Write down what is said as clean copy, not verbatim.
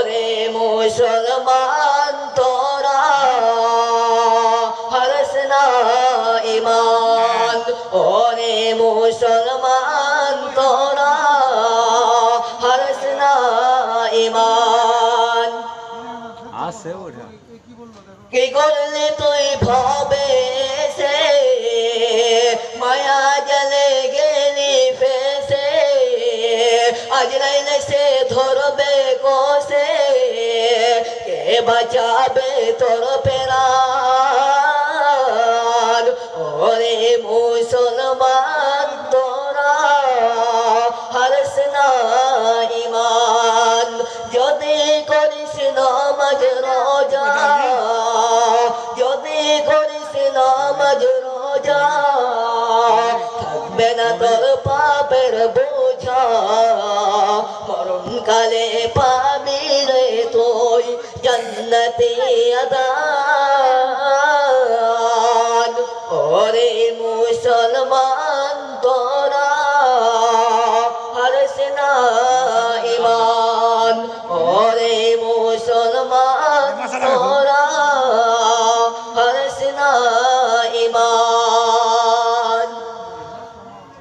ওরে মুসলমান তোরা হারস না ঈমান ওরে মুসলমান তোরা হারস না ঈমান আছে ওটা কি করলে তুই ভবে সে মায়া জলে গেলি ফেসে আজ নাইলে সে ধরবে কোসে কে বাঁচাবে তোর প্রাণ ওরে মুসলমান তোরা হারস না ঈমান যদি করিস নামাজ রোজা যদি করিস নামাজ রোজা থাকবে না তোর পাপের বোঝা মরণকালে পাবি রে তুই জান্নাতে আদান ওরে মুসলমান তোরা হারস না